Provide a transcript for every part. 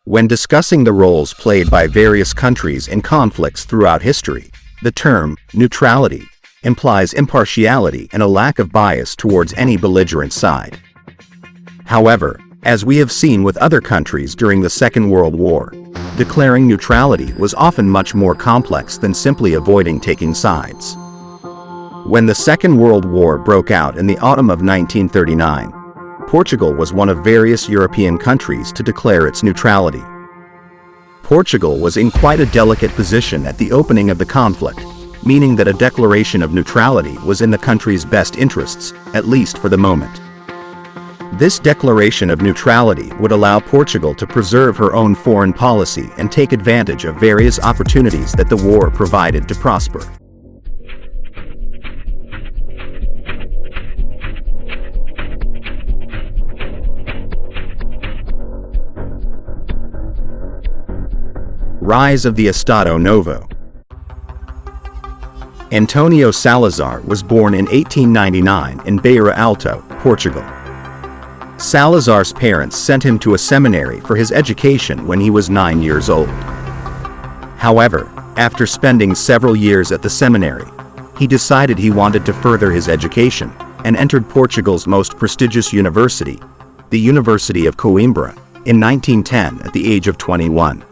When discussing the roles played by various countries in conflicts throughout history, the term neutrality implies impartiality and a lack of bias towards any belligerent side. However, as we have seen with other countries during the Second World War, declaring neutrality was often much more complex than simply avoiding taking sides. When the Second World War broke out in the autumn of 1939, Portugal was one of various European countries to declare its neutrality. Portugal was in quite a delicate position at the opening of the conflict, meaning that a declaration of neutrality was in the country's best interests, at least for the moment. This declaration of neutrality would allow Portugal to preserve her own foreign policy and take advantage of various opportunities that the war provided to prosper. Rise of the Estado Novo. António Salazar was born in 1899 in Beira Alto, Portugal. Salazar's parents sent him to a seminary for his education when he was 9 years old. However, after spending several years at the seminary, he decided he wanted to further his education and entered Portugal's most prestigious university, the University of Coimbra, in 1910 at the age of 21.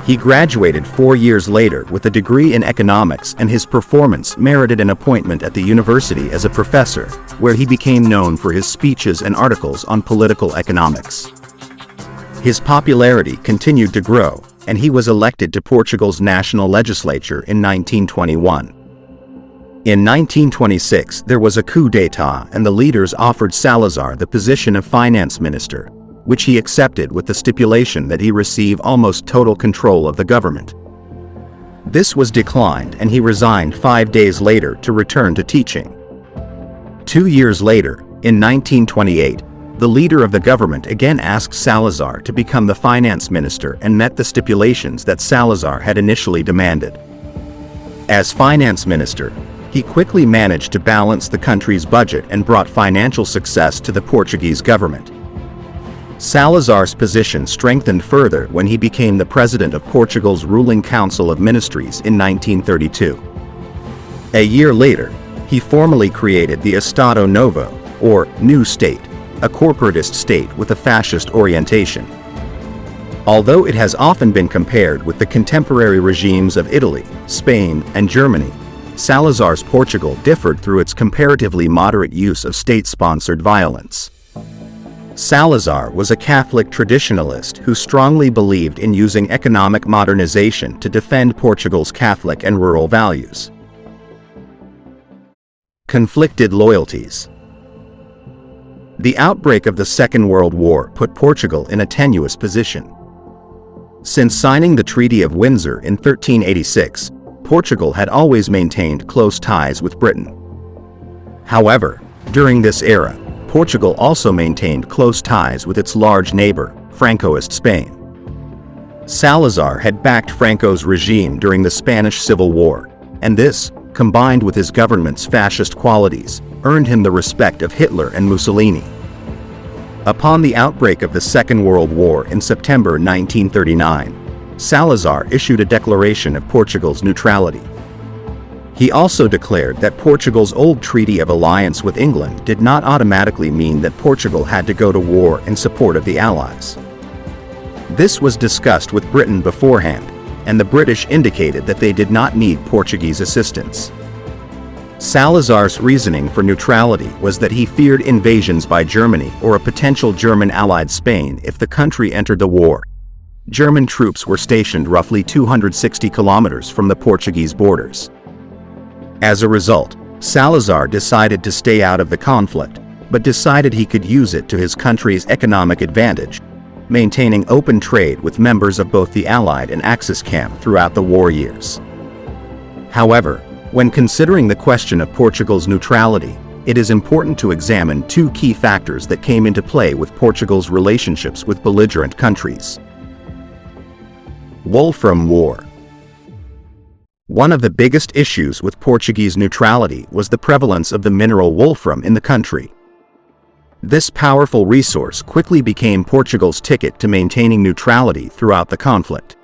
He graduated 4 years later with a degree in economics, and his performance merited an appointment at the university as a professor, where he became known for his speeches and articles on political economics. His popularity continued to grow, and he was elected to Portugal's national legislature in 1921. In 1926, there was a coup d'état, and the leaders offered Salazar the position of finance minister, which he accepted with the stipulation that he receive almost total control of the government. This was declined, and he resigned 5 days later to return to teaching. 2 years later, in 1928, the leader of the government again asked Salazar to become the finance minister and met the stipulations that Salazar had initially demanded. As finance minister, he quickly managed to balance the country's budget and brought financial success to the Portuguese government. Salazar's position strengthened further when he became the president of Portugal's ruling Council of Ministries in 1932. A year later, he formally created the Estado Novo, or New State, a corporatist state with a fascist orientation. Although it has often been compared with the contemporary regimes of Italy, Spain, and Germany, Salazar's Portugal differed through its comparatively moderate use of state-sponsored violence. Salazar was a Catholic traditionalist who strongly believed in using economic modernization to defend Portugal's Catholic and rural values. Conflicted loyalties. The outbreak of the Second World War put Portugal in a tenuous position. Since signing the Treaty of Windsor in 1386, Portugal had always maintained close ties with Britain. However, during this era, Portugal also maintained close ties with its large neighbor, Francoist Spain. Salazar had backed Franco's regime during the Spanish Civil War, and this, combined with his government's fascist qualities, earned him the respect of Hitler and Mussolini. Upon the outbreak of the Second World War in September 1939, Salazar issued a declaration of Portugal's neutrality. He also declared that Portugal's old treaty of alliance with England did not automatically mean that Portugal had to go to war in support of the Allies. This was discussed with Britain beforehand, and the British indicated that they did not need Portuguese assistance. Salazar's reasoning for neutrality was that he feared invasions by Germany or a potential German allied Spain if the country entered the war. German troops were stationed roughly 260 kilometers from the Portuguese borders. As a result, Salazar decided to stay out of the conflict, but decided he could use it to his country's economic advantage, maintaining open trade with members of both the Allied and Axis camp throughout the war years. However, when considering the question of Portugal's neutrality, it is important to examine two key factors that came into play with Portugal's relationships with belligerent countries. Wolfram War. One of the biggest issues with Portuguese neutrality was the prevalence of the mineral wolfram in the country. This powerful resource quickly became Portugal's ticket to maintaining neutrality throughout the conflict.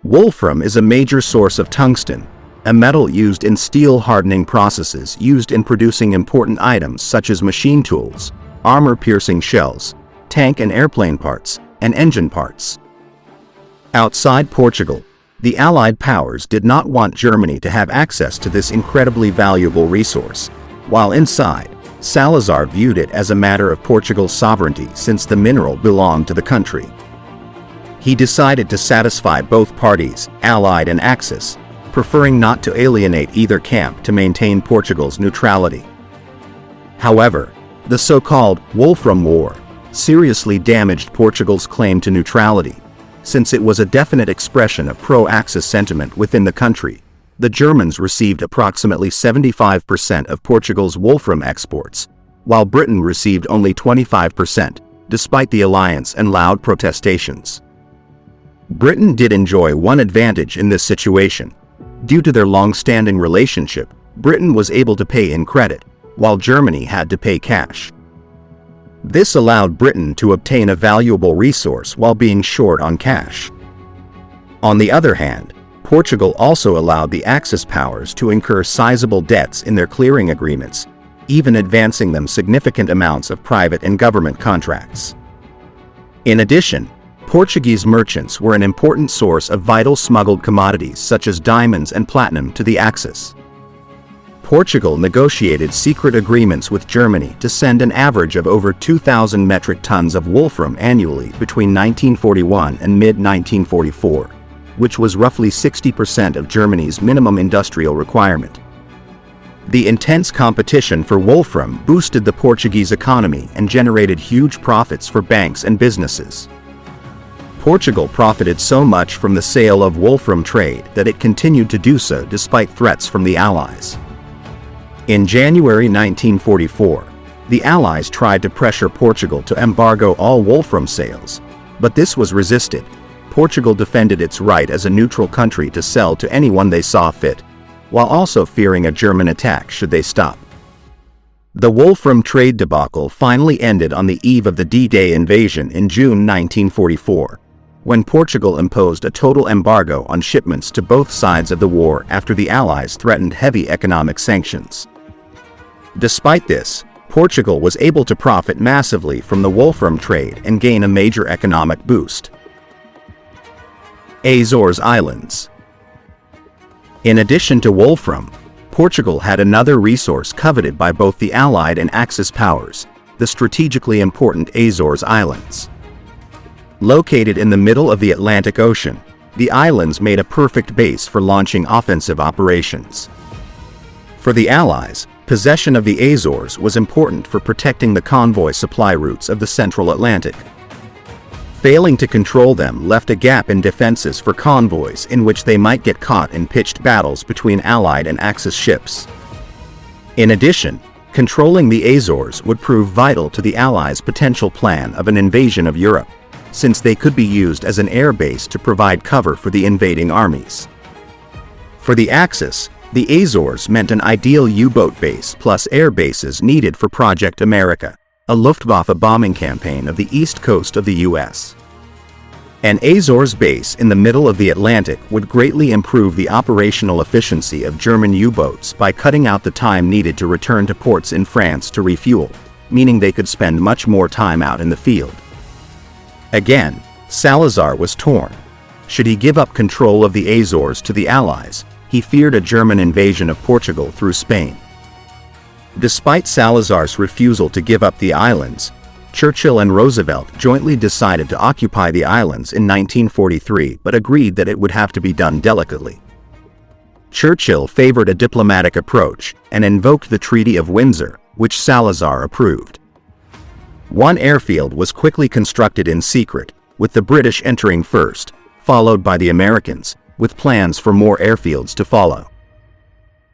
Wolfram is a major source of tungsten, a metal used in steel hardening processes used in producing important items such as machine tools, armor-piercing shells, tank and airplane parts, and engine parts. Outside Portugal, the Allied powers did not want Germany to have access to this incredibly valuable resource, while inside, Salazar viewed it as a matter of Portugal's sovereignty since the mineral belonged to the country. He decided to satisfy both parties, Allied and Axis, preferring not to alienate either camp to maintain Portugal's neutrality. However, the so-called Wolfram War seriously damaged Portugal's claim to neutrality, since it was a definite expression of pro-Axis sentiment within the country. The Germans received approximately 75% of Portugal's Wolfram exports, while Britain received only 25%, despite the alliance and loud protestations. Britain did enjoy one advantage in this situation. Due to their long-standing relationship, Britain was able to pay in credit, while Germany had to pay cash. This allowed Britain to obtain a valuable resource while being short on cash. On the other hand, Portugal also allowed the Axis powers to incur sizable debts in their clearing agreements, even advancing them significant amounts of private and government contracts. In addition, Portuguese merchants were an important source of vital smuggled commodities such as diamonds and platinum to the Axis. Portugal negotiated secret agreements with Germany to send an average of over 2,000 metric tons of wolfram annually between 1941 and mid-1944, which was roughly 60% of Germany's minimum industrial requirement. The intense competition for wolfram boosted the Portuguese economy and generated huge profits for banks and businesses. Portugal profited so much from the sale of wolfram trade that it continued to do so despite threats from the Allies. In January 1944, the Allies tried to pressure Portugal to embargo all wolfram sales, but this was resisted. Portugal defended its right as a neutral country to sell to anyone they saw fit, while also fearing a German attack should they stop. The wolfram trade debacle finally ended on the eve of the D-Day invasion in June 1944. When Portugal imposed a total embargo on shipments to both sides of the war after the Allies threatened heavy economic sanctions. Despite this, Portugal was able to profit massively from the wolfram trade and gain a major economic boost. Azores Islands. In addition to wolfram, Portugal had another resource coveted by both the Allied and Axis powers, the strategically important Azores Islands. Located in the middle of the Atlantic Ocean, the islands made a perfect base for launching offensive operations. For the Allies, possession of the Azores was important for protecting the convoy supply routes of the Central Atlantic. Failing to control them left a gap in defenses for convoys in which they might get caught in pitched battles between Allied and Axis ships. In addition, controlling the Azores would prove vital to the Allies' potential plan of an invasion of Europe, since they could be used as an air base to provide cover for the invading armies. For the Axis, the Azores meant an ideal U-boat base plus air bases needed for Project America, a Luftwaffe bombing campaign of the east coast of the U.S. An Azores base in the middle of the Atlantic would greatly improve the operational efficiency of German U-boats by cutting out the time needed to return to ports in France to refuel, meaning they could spend much more time out in the field. Again, Salazar was torn. Should he give up control of the Azores to the Allies? He feared a German invasion of Portugal through Spain. Despite Salazar's refusal to give up the islands, Churchill and Roosevelt jointly decided to occupy the islands in 1943 but agreed that it would have to be done delicately. Churchill favored a diplomatic approach and invoked the Treaty of Windsor, which Salazar approved. One airfield was quickly constructed in secret, with the British entering first, followed by the Americans, with plans for more airfields to follow.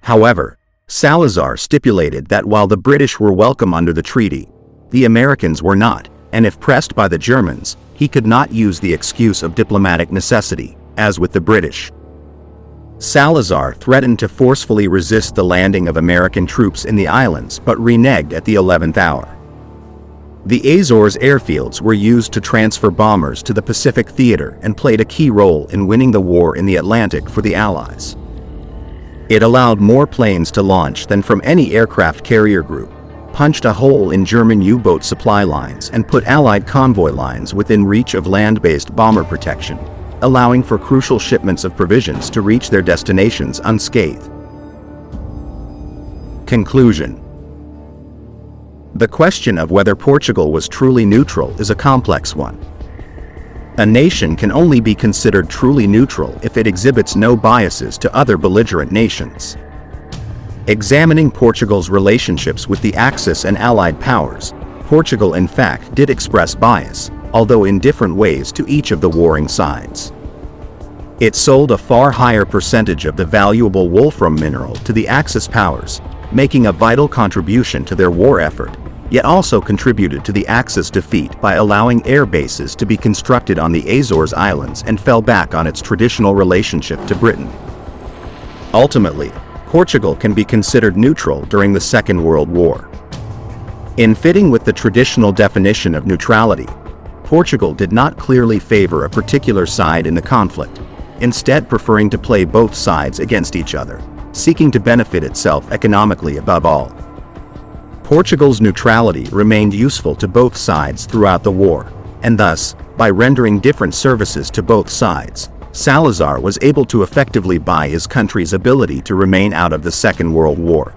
However, Salazar stipulated that while the British were welcome under the treaty, the Americans were not, and if pressed by the Germans, he could not use the excuse of diplomatic necessity, as with the British. Salazar threatened to forcefully resist the landing of American troops in the islands but reneged at the 11th hour. The Azores airfields were used to transfer bombers to the Pacific theater and played a key role in winning the war in the Atlantic for the Allies. It allowed more planes to launch than from any aircraft carrier group, punched a hole in German U-boat supply lines, and put Allied convoy lines within reach of land-based bomber protection, allowing for crucial shipments of provisions to reach their destinations unscathed. Conclusion. The question of whether Portugal was truly neutral is a complex one. A nation can only be considered truly neutral if it exhibits no biases to other belligerent nations. Examining Portugal's relationships with the Axis and Allied powers, Portugal in fact did express bias, although in different ways to each of the warring sides. It sold a far higher percentage of the valuable Wolfram mineral to the Axis powers, making a vital contribution to their war effort, yet also contributed to the Axis defeat by allowing air bases to be constructed on the Azores Islands and fell back on its traditional relationship to Britain. Ultimately, Portugal can be considered neutral during the Second World War. In fitting with the traditional definition of neutrality, Portugal did not clearly favor a particular side in the conflict, instead preferring to play both sides against each other, seeking to benefit itself economically above all. Portugal's neutrality remained useful to both sides throughout the war, and thus, by rendering different services to both sides, Salazar was able to effectively buy his country's ability to remain out of the Second World War.